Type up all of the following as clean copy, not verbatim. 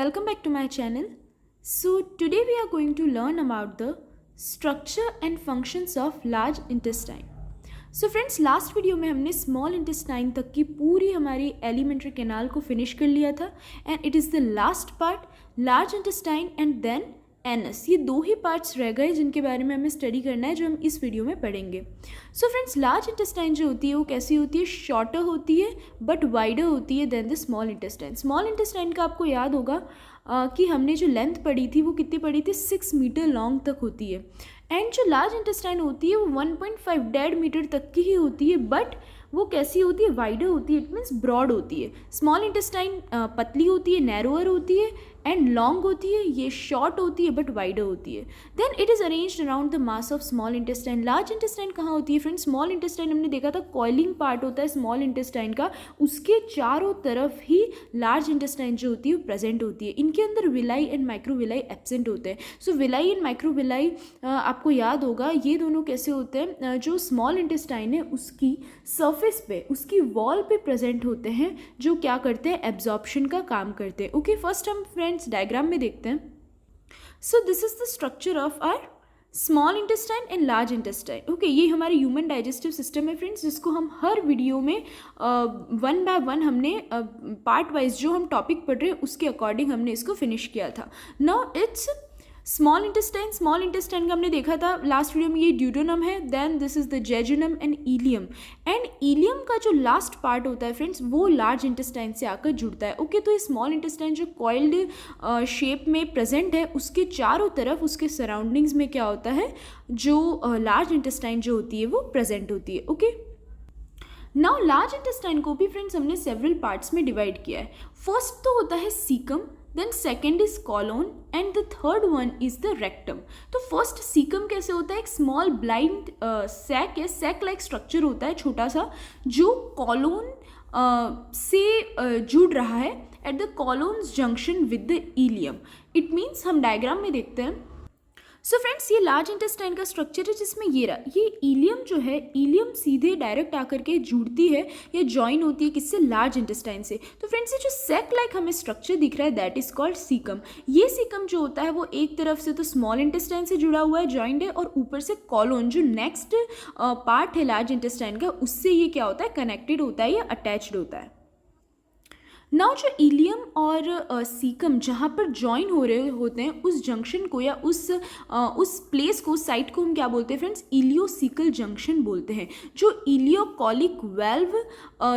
welcome back to my channel. So today we are going to learn about the structure and functions of large intestine. So friends, last video में हमने small intestine तक की पूरी हमारी alimentary canal को finish कर लिया था and it is the last part, large intestine and then anus. ये दो ही पार्ट्स रह गए जिनके बारे में हमें स्टडी करना है, जो हम इस वीडियो में पढ़ेंगे. सो फ्रेंड्स, लार्ज इंटेस्टाइन जो होती है वो कैसी होती है? शॉर्टर होती है बट वाइडर होती है than the small intestine. Small intestine का आपको याद होगा कि हमने जो लेंथ पढ़ी थी वो कितनी पढ़ी थी? 6 मीटर लॉन्ग तक होती है. एंड जो लार्ज इंटेस्टाइन होती है वो 1.5 मीटर तक की ही होती है, बट वो कैसी होती है? वाइडर होती है. इट मीन्स ब्रॉड होती है. स्मॉल इंटेस्टाइन पतली होती है, नैरोअर होती है एंड लॉन्ग होती है. ये शॉर्ट होती है बट वाइडर होती है. Then it is arranged around the mass of small intestine. Large intestine कहाँ होती है फ्रेंड्स? स्मॉल इंटेस्टाइन हमने देखा था कॉइलिंग पार्ट होता है स्मॉल इंटेस्टाइन का, उसके चारों तरफ ही लार्ज इंटेस्टाइन जो होती है वो प्रेजेंट होती है. इनके अंदर विलाई एंड माइक्रोविलाई एब्सेंट होते हैं. सो विलाई एंड माइक्रोविलाई आपको याद होगा ये दोनों कैसे होते हैं? जो स्मॉल इंटेस्टाइन है उसकी सरफेस पे, उसकी वॉल पे प्रेजेंट होते हैं, जो क्या करते हैं? एब्जॉर्प्शन का काम करते हैं. ओके, फर्स्ट हम फ्रेंड्स डायग्राम में देखते हैं. So this is the structure of our small intestine and large intestine. Okay, ये हमारे ह्यूमन डाइजेस्टिव सिस्टम है फ्रेंड्स, जिसको हम हर वीडियो में वन बाय वन हमने पार्ट वाइज जो हम टॉपिक पढ़ रहे हैं उसके अकॉर्डिंग हमने इसको फिनिश किया था. Now it's small intestine. Small intestine का हमने देखा था लास्ट वीडियो में, ये ड्यूडेनम है. Then this is the jejunum and ileum. And ileum का जो लास्ट पार्ट होता है फ्रेंड्स वो लार्ज इंटेस्टाइन से आकर जुड़ता है. ओके, तो ये स्मॉल इंटेस्टाइन जो कॉइल्ड शेप में प्रेजेंट है उसके चारों तरफ, उसके सराउंडिंग्स में क्या होता है? जो लार्ज इंटेस्टाइन जो होती है वो प्रेजेंट होती है. ओके, नाउ लार्ज इंटेस्टाइन को भी फ्रेंड्स हमने सेवरल पार्ट्स में डिवाइड किया है. फर्स्ट तो होता है caecum, then second is colon and the third one is the rectum. तो फर्स्ट सीकम कैसे होता है? एक स्मॉल ब्लाइंड सैक है, सैक लाइक स्ट्रक्चर होता है छोटा सा, जो कॉलोन से जुड़ रहा है at the colon's junction with the ileum. It means हम डायग्राम में देखते हैं. सो फ्रेंड्स, ये लार्ज इंटेस्टाइन का स्ट्रक्चर है जिसमें ये रहा, ये इलियम जो है, इलियम सीधे डायरेक्ट आकर के जुड़ती है या ज्वाइन होती है किससे? लार्ज इंटेस्टाइन से. तो फ्रेंड्स, ये जो सेक लाइक हमें स्ट्रक्चर दिख रहा है दैट इज कॉल्ड सीकम. ये सीकम जो होता है वो एक तरफ से तो स्मॉल इंटेस्टाइन से जुड़ा हुआ है, ज्वाइंड है, और ऊपर से कॉलोन जो नेक्स्ट पार्ट है लार्ज इंटेस्टाइन का, उससे ये क्या होता है? कनेक्टेड होता है या अटैच्ड होता है. नाउ जो इलियम और सीकम जहाँ पर ज्वाइन हो रहे होते हैं उस जंक्शन को या उस प्लेस को, साइट को हम क्या बोलते हैं फ्रेंड्स? इलियोसिकल जंक्शन बोलते हैं, जो इलियोकॉलिक वेल्व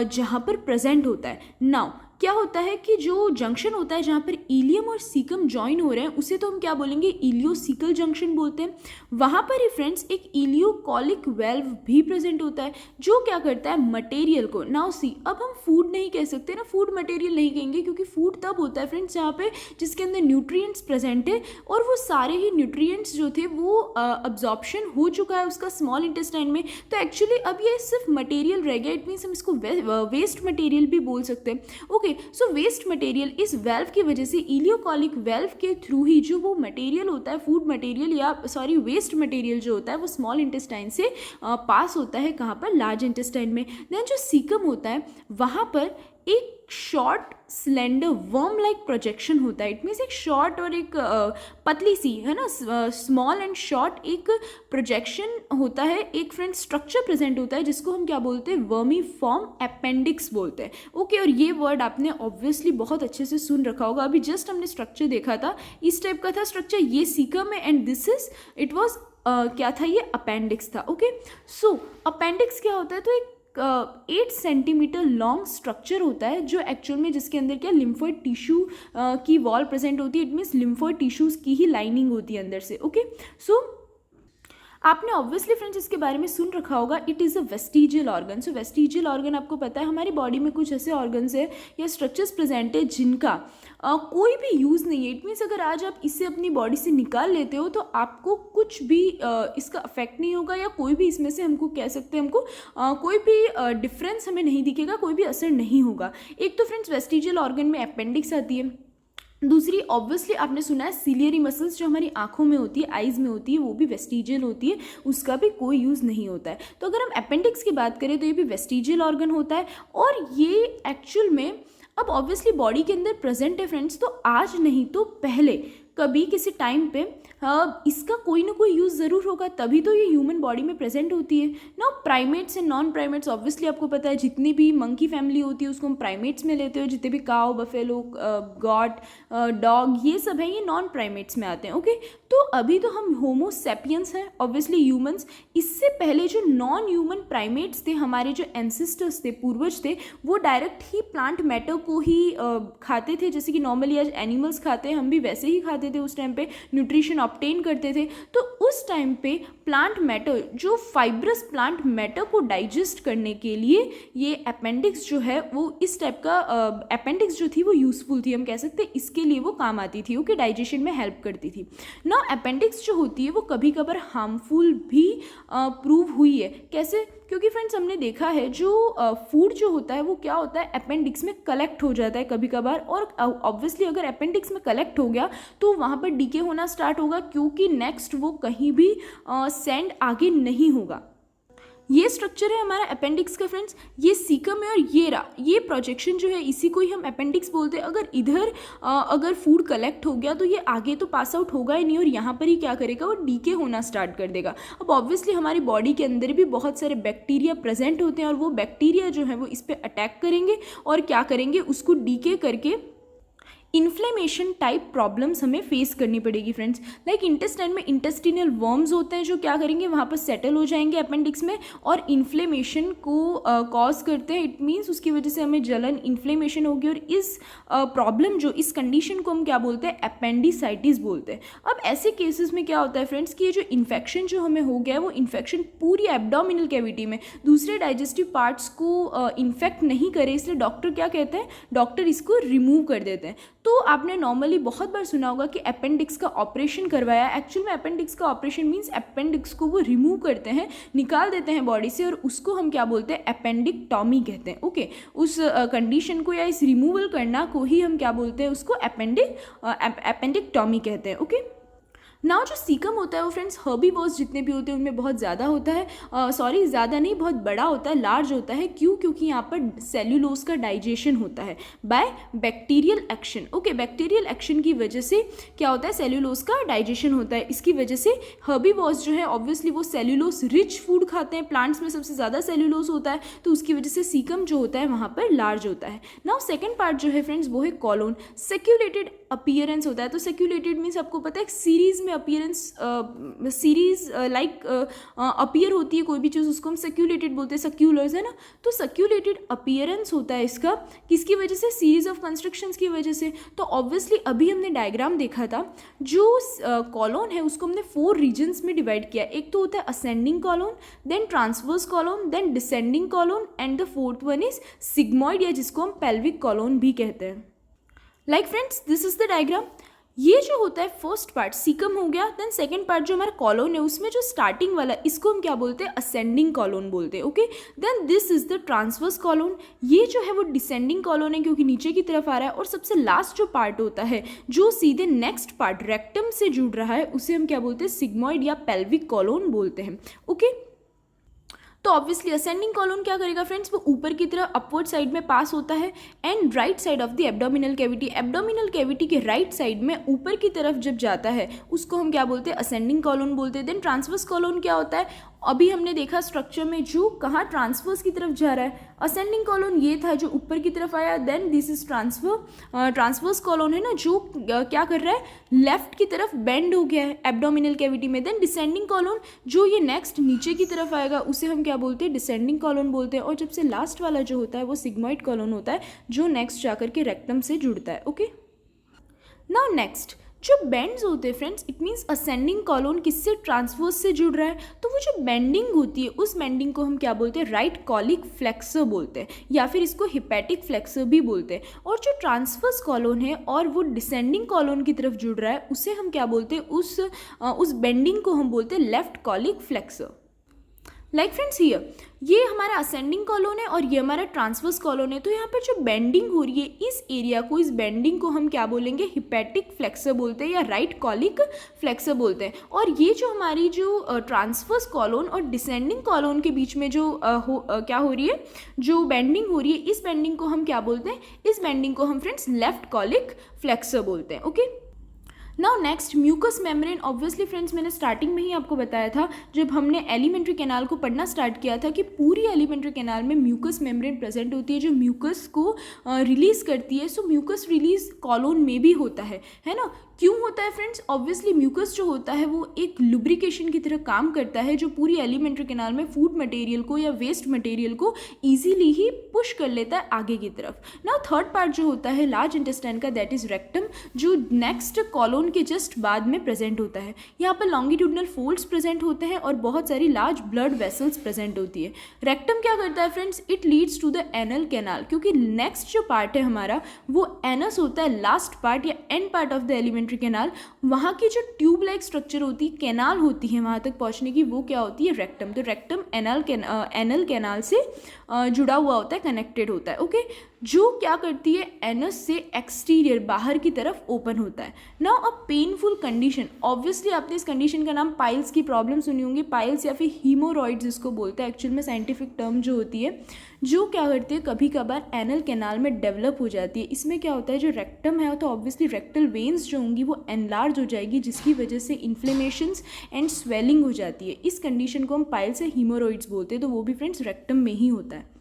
जहाँ पर प्रेजेंट होता है. नाउ क्या होता है कि जो जंक्शन होता है जहाँ पर इलियम और सीकम ज्वाइन हो रहे हैं उसे तो हम क्या बोलेंगे? इलियोसिकल जंक्शन बोलते हैं. वहाँ पर ही फ्रेंड्स एक इलियोकॉलिक वेल्व भी प्रेजेंट होता है, जो क्या करता है? मटेरियल को. नाउ सी, अब हम फूड नहीं कह सकते ना, फूड मटेरियल नहीं कहेंगे, क्योंकि फूड तब होता है फ्रेंड्स जहाँ पे जिसके अंदर न्यूट्रिएंट्स प्रेजेंट है और वो सारे ही न्यूट्रिएंट्स जो थे वो अब्जॉर्प्शन हो चुका है उसका स्मॉल इंटेस्टाइन में. तो एक्चुअली अब ये सिर्फ मटेरियल रह गया. इट मीन्स हम इसको वेस्ट मटेरियल भी बोल सकते हैं. ओके, सो वेस्ट मटेरियल इस वेल्व की वजह से, इलियोकॉलिक वेल्व के थ्रू ही जो वो मटेरियल होता है, फूड मटेरियल या सॉरी वेस्ट मटेरियल जो होता है वो स्मॉल इंटेस्टाइन से पास होता है. कहाँ पर? लार्ज इंटेस्टाइन में. देन जो सीकम होता है वहाँ पर एक short slender worm like projection होता है. इट मीन्स एक शॉर्ट और एक पतली सी, है ना, स्मॉल एंड शॉर्ट एक प्रोजेक्शन होता है, एक फ्रेंड स्ट्रक्चर प्रेजेंट होता है जिसको हम क्या बोलते हैं? वर्मी फॉर्म अपेंडिक्स बोलते हैं. ओके, और ये वर्ड आपने ऑब्वियसली बहुत अच्छे से सुन रखा होगा. अभी जस्ट हमने स्ट्रक्चर देखा था, इस टाइप का था स्ट्रक्चर. ये सीकम है and this is, it was क्या था? ये अपेंडिक्स था. ओके, सो अपेंडिक्स क्या होता है? तो एक 8 सेंटीमीटर लॉन्ग स्ट्रक्चर होता है जो एक्चुअल में जिसके अंदर क्या लिम्फोइड टिश्यू की वॉल प्रेजेंट होती है. इट मीन्स लिम्फोइड टिश्यूज़ की ही लाइनिंग होती है अंदर से. ओके, सो आपने ऑब्वियसली फ्रेंड्स इसके बारे में सुन रखा होगा, it is a vestigial organ. So vestigial organ आपको पता है हमारी बॉडी में कुछ ऐसे ऑर्गन्स है या स्ट्रक्चर्स प्रेजेंट है जिनका कोई भी यूज़ नहीं है. इट मीन्स अगर आज आप इसे अपनी बॉडी से निकाल लेते हो तो आपको कुछ भी इसका अफेक्ट नहीं होगा, या कोई भी इसमें से हमको कह सकते हैं हमको कोई भी डिफरेंस हमें नहीं दिखेगा, कोई भी असर नहीं होगा. एक तो फ्रेंड्स वेस्टिजियल ऑर्गन में अपेंडिक्स आती है. दूसरी ऑब्वियसली आपने सुना है सिलियरी मसल्स जो हमारी आंखों में होती है, आइज़ में होती है, वो भी वेस्टिजियल होती है, उसका भी कोई यूज़ नहीं होता है. तो अगर हम अपेंडिक्स की बात करें तो ये भी वेस्टिजियल ऑर्गन होता है और ये एक्चुअल में अब ऑब्वियसली बॉडी के अंदर प्रेजेंट है फ्रेंड्स, तो आज नहीं तो पहले कभी किसी टाइम पे इसका कोई ना कोई यूज़ ज़रूर होगा, तभी तो ये ह्यूमन बॉडी में प्रेजेंट होती है ना। Primates and non primates, obviously आपको पता है जितनी भी मंकी फैमिली होती है उसको हम प्राइमेट्स में लेते हो, जितने भी काउ, बफेलो, गॉट, डॉग, ये सब है, ये नॉन प्राइमेट्स में आते हैं। ओके, तो अभी तो हम होमो सेपियंस हैं, ऑब्वियसली ह्यूमंस। इससे पहले जो नॉन ह्यूमन प्राइमेट्स थे, हमारे जो एंसेस्टर्स थे, पूर्वज थे, वो डायरेक्ट ही प्लांट मैटर को ही खाते थे, जैसे कि नॉर्मली आज एनिमल्स खाते हैं, हम भी वैसे ही खाते थे। उस टाइम पे न्यूट्रिशन ऑब्टेन करते थे। तो उस टाइम पे प्लांट मैटर, जो फाइब्रस प्लांट मैटर को डाइजेस्ट करने के लिए ये अपेंडिक्स जो है वो इस टाइप का अपेंडिक्स जो थी वो यूज़फुल थी, हम कह सकते हैं इसके लिए वो काम आती थी। ओके, डाइजेशन में हेल्प करती थी ना। अपेंडिक्स जो होती है वो कभी कभार हार्मफुल भी प्रूव हुई है। कैसे? क्योंकि फ्रेंड्स हमने देखा है जो फूड जो होता है वो क्या होता है, अपेंडिक्स में कलेक्ट हो जाता है कभी कभार, और ऑब्वियसली अगर अपेंडिक्स में कलेक्ट हो गया तो वहाँ पर डीके होना स्टार्ट होगा, क्योंकि नेक्स्ट वो कहीं भी सेंड आगे नहीं होगा। ये स्ट्रक्चर है हमारा अपेंडिक्स का फ्रेंड्स, ये सीकम है और ये प्रोजेक्शन जो है इसी को ही हम अपेंडिक्स बोलते हैं। अगर इधर अगर फूड कलेक्ट हो गया तो ये आगे तो पास आउट होगा ही नहीं, और यहाँ पर ही क्या करेगा, वो डीके होना स्टार्ट कर देगा। अब ऑब्वियसली हमारी बॉडी के अंदर भी बहुत सारे बैक्टीरिया प्रेजेंट होते हैं, और वो बैक्टीरिया जो है वो इस पर अटैक करेंगे और क्या करेंगे, उसको डीके करके इन्फ्लेमेशन टाइप प्रॉब्लम्स हमें फेस करनी पड़ेगी फ्रेंड्स। लाइक इंटेस्टाइन में इंटेस्टिनल वर्म्स होते हैं जो क्या करेंगे, वहाँ पर सेटल हो जाएंगे अपेंडिक्स में और इन्फ्लेमेशन को कॉज करते हैं। इट मीन्स उसकी वजह से हमें जलन, इन्फ्लेमेशन होगी, और इस प्रॉब्लम जो, इस कंडीशन को हम क्या बोलते हैं, अपेंडिसाइटिस बोलते हैं। अब ऐसे केसेस में क्या होता है फ्रेंड्स कि ये जो इन्फेक्शन जो हमें हो गया है वो इन्फेक्शन पूरी एब्डोमिनल कैविटी में दूसरे डाइजेस्टिव पार्ट्स को इन्फेक्ट नहीं करे, इसलिए डॉक्टर क्या कहते हैं, डॉक्टर इसको रिमूव कर देते हैं। तो आपने नॉर्मली बहुत बार सुना होगा कि अपेंडिक्स का ऑपरेशन करवाया। एक्चुअल में अपेंडिक्स का ऑपरेशन मीन्स अपेंडिक्स को वो रिमूव करते हैं, निकाल देते हैं बॉडी से, और उसको हम क्या बोलते हैं, अपेंडिक्टॉमी कहते हैं। ओके, उस कंडीशन को या इस रिमूवल करना को ही हम क्या बोलते हैं, उसको अपेंडिक्टॉमी कहते हैं। ओके, नाउ जो सीकम होता है वो फ्रेंड्स हर्बीवोर्स जितने भी होते हैं उनमें बहुत ज़्यादा होता है, ज़्यादा नहीं, बहुत बड़ा होता है, लार्ज होता है। क्यों? क्योंकि यहाँ पर सेल्यूलोज का डाइजेशन होता है bye bacterial action. Okay, bacterial action की वजह से क्या होता है, सेल्यूलोज का डाइजेशन होता है। इसकी वजह से हर्बीवोर्स जो है ऑब्वियसली वो सेल्यूलोज रिच फूड खाते हैं, प्लांट्स में सबसे ज़्यादा सेल्यूलोज होता है, तो उसकी वजह से सीकम जो होता है वहाँ पर लार्ज होता है। नाउ सेकेंड पार्ट जो है फ्रेंड्स वो है कॉलोन। सेक्यूलेटेड अपीयरेंस होता है। तो सेक्यूलेटेड मीन्स आपको पता है एक सीरीज में अपीयरेंस, सीरीज लाइक अपीयर होती है कोई भी चीज़, उसको हम सेक्यूलेटेड बोलते हैं, सेक्यूलर्स है ना। तो सेक्यूलेटेड अपीयरेंस होता है इसका, किसकी वजह से, सीरीज ऑफ कंस्ट्रक्शंस की वजह से। तो ऑब्वियसली अभी हमने डायग्राम देखा था, जो कॉलोन है उसको हमने 4 रीजन्स में डिवाइड किया। एक तो होता है ascending colon, then transverse colon, then descending colon, and the fourth one is sigmoid, या जिसको हम पेल्विक कॉलोन भी कहते हैं। Like friends this is the diagram. ये जो होता है फर्स्ट पार्ट सीकम हो गया, देन सेकंड पार्ट जो हमारा कॉलोन है उसमें जो स्टार्टिंग वाला, इसको हम क्या बोलते हैं, असेंडिंग कॉलोन बोलते हैं। Okay, then this is the transverse colon, ये जो है वो डिसेंडिंग कॉलोन है क्योंकि नीचे की तरफ आ रहा है। और सबसे लास्ट जो पार्ट होता है जो सीधे नेक्स्ट पार्ट रेक्टम से जुड़ रहा है, उसे हम क्या बोलते हैं, सिग्मॉइड या पेल्विक कॉलोन बोलते हैं। ओके, तो ऑब्वियसली असेंडिंग कॉलोन क्या करेगा फ्रेंड्स, वो ऊपर की तरफ अपवर्ड साइड में पास होता है and right side of the abdominal cavity, abdominal cavity के राइट साइड में ऊपर की तरफ जब जाता है उसको हम क्या बोलते हैं, असेंडिंग कॉलोन बोलते हैं। देन ट्रांसवर्स कॉलोन क्या होता है, अभी हमने देखा स्ट्रक्चर में जो कहाँ ट्रांसवर्स की तरफ जा रहा है, असेंडिंग कॉलोन ये था जो ऊपर की तरफ आया, then this is transverse colon है ना, जो क्या कर रहा है, लेफ्ट की तरफ बेंड हो गया है एब्डोमिनल कैविटी में। देन डिसेंडिंग कॉलोन जो ये नेक्स्ट नीचे की तरफ आएगा उसे हम क्या बोलते हैं, डिसेंडिंग कॉलोन बोलते हैं। और जब से लास्ट वाला जो होता है वो सिग्मॉइड कॉलोन होता है जो नेक्स्ट जाकर के रेक्टम से जुड़ता है। ओके, नाउ नेक्स्ट जो बेंड्स होते हैं friends, it means ascending colon किससे, ट्रांसवर्स से जुड़ रहा है, तो वो जो बेंडिंग होती है उस बेंडिंग को हम क्या बोलते हैं, राइट कॉलिक फ्लेक्सर बोलते हैं, या फिर इसको हिपैटिक फ्लेक्सर भी बोलते हैं। और जो ट्रांसवर्स कॉलोन है और वो डिसेंडिंग कॉलोन की तरफ जुड़ रहा है उसे हम क्या बोलते हैं, उस बेंडिंग को हम बोलते हैं left colic flexor. Like friends here ये हमारा असेंडिंग कॉलोन है और ये हमारा ट्रांसवर्स कॉलोन है। तो यहाँ पर जो बेंडिंग हो रही है इस एरिया को, इस बेंडिंग को हम क्या बोलेंगे, हिपैटिक फ्लेक्सर बोलते हैं या राइट कॉलिक फ्लेक्सर बोलते हैं। और ये जो हमारी जो ट्रांसवर्स कॉलोन और डिसेंडिंग कॉलोन के बीच में जो क्या हो रही है, जो बेंडिंग हो रही है, इस बेंडिंग को हम क्या बोलते हैं, इस बेंडिंग को हम फ्रेंड्स लेफ्ट कॉलिक फ्लेक्सर बोलते हैं। Okay, now next mucous membrane. Obviously friends मैंने स्टार्टिंग में ही आपको बताया था जब हमने एलिमेंट्री कैनाल को पढ़ना स्टार्ट किया था कि पूरी एलिमेंट्री कैनाल में म्यूकस मेम्ब्रेन प्रेजेंट होती है जो म्यूकस को रिलीज करती है। सो म्यूकस रिलीज कॉलोन में भी होता है ना। क्यों होता है फ्रेंड्स? ऑब्वियसली म्यूकस जो होता है वो एक लुब्रिकेशन की तरह काम करता है जो पूरी एलिमेंट्री कैनाल में फूड मटेरियल को या वेस्ट मटेरियल को ईजिली ही पुश कर लेता है आगे की तरफ। नाउ थर्ड पार्ट जो होता है लार्ज इंटेस्टाइन का, दैट इज रेक्टम, जो नेक्स्ट कॉलोन के जस्ट बाद में प्रेजेंट होता है। यहाँ पर लॉन्गिट्यूडनल फोल्ड्स प्रेजेंट होते हैं और बहुत सारी लार्ज ब्लड वेसल्स प्रेजेंट होती है। रेक्टम क्या करता है friends? It leads to the anal canal, क्योंकि नेक्स्ट जो पार्ट है हमारा वो एनस होता है, लास्ट पार्ट या end part of the alimentary canal. वहाँ की जो ट्यूब लाइक स्ट्रक्चर होती है, कैनाल होती है वहाँ तक पहुँचने की, वो क्या होती है? रेक्टम। तो रेक्टम एनल कैनाल से जुड़ा हुआ होता है, कनेक्टेड होता है। ओके, जो क्या करती है, एनस से एक्सटीरियर बाहर की तरफ ओपन होता है। Now a painful condition, obviously आपने इस कंडीशन का नाम पाइल्स की प्रॉब्लम सुनी होंगी, पाइल्स या फिर हीमोरॉइड्स जिसको बोलते हैं एक्चुअल में साइंटिफिक टर्म जो होती है, जो क्या करती है कभी कभार एनल कैनाल में डेवलप हो जाती है। इसमें क्या होता है, जो रेक्टम है तो ऑब्वियसली रेक्टल वेन्स जो होंगी वो एनलार्ज हो जाएगी, जिसकी वजह से इन्फ्लेमेशंस एंड स्वेलिंग हो जाती है। इस कंडीशन को हम पाइल्स या हीमोरॉइड्स बोलते हैं, तो वो भी फ्रेंड्स रेक्टम में ही होता है।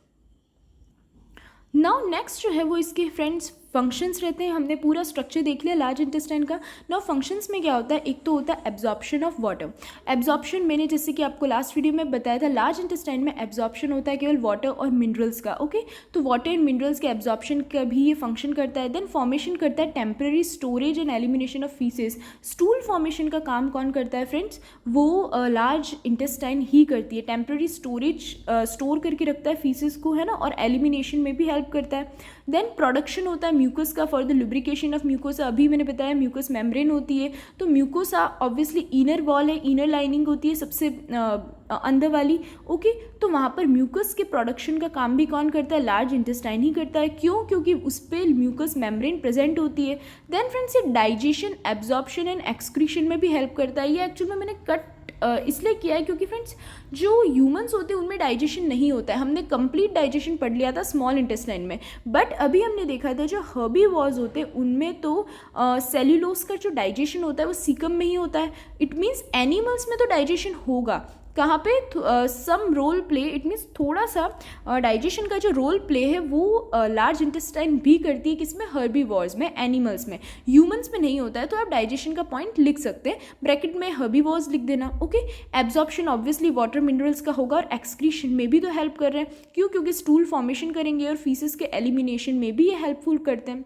नाउ नेक्स्ट जो है वो इसके फ्रेंड्स फंक्शंस रहते हैं। हमने पूरा स्ट्रक्चर देख लिया लार्ज इंटेस्टाइन का। नाउ फंक्शंस में क्या होता है, एक तो होता है एब्जॉर्प्शन ऑफ वाटर। एब्जॉर्प्शन मैंने जैसे कि आपको लास्ट वीडियो में बताया था, लार्ज इंटेस्टाइन में एब्जॉर्प्शन होता है केवल वाटर और मिनरल्स का। ओके, तो वाटर एंड मिनरल्स के एब्जॉर्प्शन का भी ये फंक्शन करता है। देन फॉर्मेशन करता है temporary storage and elimination of faeces. Stool formation का काम कौन करता है फ्रेंड्स? वो लार्ज इंटेस्टाइन ही करती है। टेम्पररी स्टोरेज स्टोर करके रखता है फीसेस को, है ना, और एलिमिनेशन में भी हेल्प करता है। देन प्रोडक्शन होता है म्यूकस का for the lubrication of mucosa. अभी मैंने बताया म्यूकस मेम्ब्रेन होती है, तो म्यूकोसा ऑब्वियसली इनर वॉल है, इनर लाइनिंग होती है सबसे अंदर वाली। ओके, तो वहाँ पर म्यूकस के प्रोडक्शन का काम भी कौन करता है? लार्ज इंटेस्टाइन ही करता है। क्यों? क्योंकि उस पर म्यूकस मेम्ब्रेन प्रेजेंट होती है। देन फ्रेंड्स ये डाइजेशन, एब्जॉर्प्शन एंड एक्सक्रीशन में भी हेल्प करता है। ये एक्चुअल में मैंने कट इसलिए किया है क्योंकि फ्रेंड्स जो ह्यूमंस होते हैं उनमें डाइजेशन नहीं होता है। हमने कंप्लीट डाइजेशन पढ़ लिया था स्मॉल इंटेस्टाइन में, बट अभी हमने देखा था जो हर्बीवोर्स होते हैं उनमें तो सेल्यूलोज का जो डाइजेशन होता है वो सीकम में ही होता है। इट मीन्स एनिमल्स में तो डाइजेशन होगा, कहाँ पे? Some role play, it means थोड़ा सा डाइजेशन का जो रोल प्ले है वो लार्ज इंटेस्टाइन भी करती है। किसमें? हर्बीवोर्स में, एनिमल्स में। ह्यूमंस में नहीं होता है, तो आप डाइजेशन का पॉइंट लिख सकते हैं, ब्रैकेट में हर्बीवोर्स लिख देना। Okay, absorption obviously water minerals का होगा और एक्सक्रीशन में भी तो हेल्प कर रहे हैं। क्यों? क्योंकि स्टूल फॉर्मेशन करेंगे और फीसेस के एलिमिनेशन में भी ये हेल्पफुल करते हैं,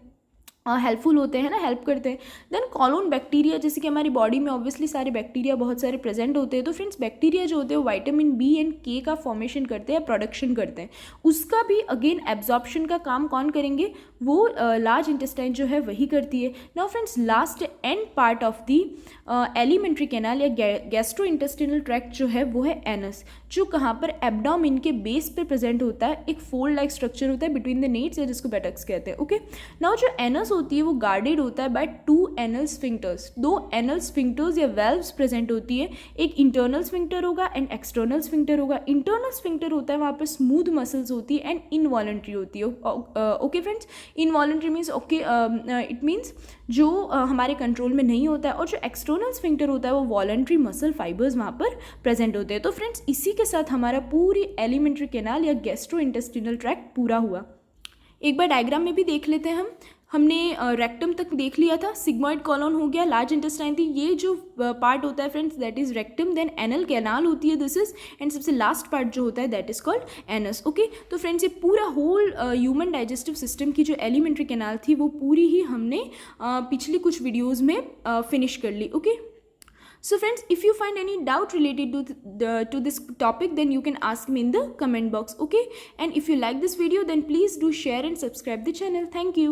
हेल्पफुल होते हैं ना, हेल्प करते हैं। देन कॉलोन बैक्टीरिया, जैसे कि हमारी बॉडी में ऑब्वियसली सारे बैक्टीरिया बहुत सारे प्रेजेंट होते हैं, तो फ्रेंड्स बैक्टीरिया जो होते हैं विटामिन बी एंड के का फॉर्मेशन करते हैं, प्रोडक्शन करते हैं। उसका भी अगेन एब्जॉर्प्शन का काम कौन करेंगे? वो लार्ज इंटेस्टाइन जो है वही करती है। Now friends last and part of the alimentary canal या गैस्ट्रो इंटेस्टिनल ट्रैक्ट जो है वो है एनस, जो कहाँ पर? एब्डोमेन के बेस पे प्रेजेंट होता है। एक फोल्ड लाइक स्ट्रक्चर होता है बिटवीन द नेट्स या जिसको बेटक्स कहते हैं। ओके, नाउ जो एनस होती है वो गार्डेड होता है by 2 anal sphincters. 2 anal sphincters या वेल्व्स प्रेजेंट होती है। एक इंटरनल स्फिंक्टर होगा एंड एक्सटर्नल स्फिंक्टर होगा। इंटरनल स्फिंक्टर होता है वहाँ पर स्मूथ मसल्स होती है एंड इनवॉलंटरी होती है। Okay friends, involuntary means okay, it means जो हमारे कंट्रोल में नहीं होता है, और जो एक्सटर्नल स्फिंक्टर होता है वो वॉलंटरी मसल फाइबर्स वहाँ पर प्रेजेंट होते हैं। तो फ्रेंड्स इसी के साथ हमारा पूरी एलिमेंट्री कैनाल या गैस्ट्रो इंटेस्टिनल ट्रैक्ट पूरा हुआ। एक बार डायग्राम में भी देख लेते हैं हमने रेक्टम तक देख लिया था, सिग्मॉइड कॉलोन हो गया, लार्ज इंटेस्टाइन थी, ये जो पार्ट होता है friends that is rectum. Then anal canal होती है, दिस इज, एंड सबसे लास्ट पार्ट जो होता है that is called anus. Okay, तो फ्रेंड्स ये पूरा होल ह्यूमन डाइजेस्टिव सिस्टम की जो एलिमेंट्री कैनाल थी वो पूरी ही हमने पिछली कुछ वीडियोज़ में फिनिश कर ली। Okay, so friends, if you find any doubt related to this topic, then you can ask me in the comment box. Okay, and if you like this video, then please do share and subscribe the channel. Thank you.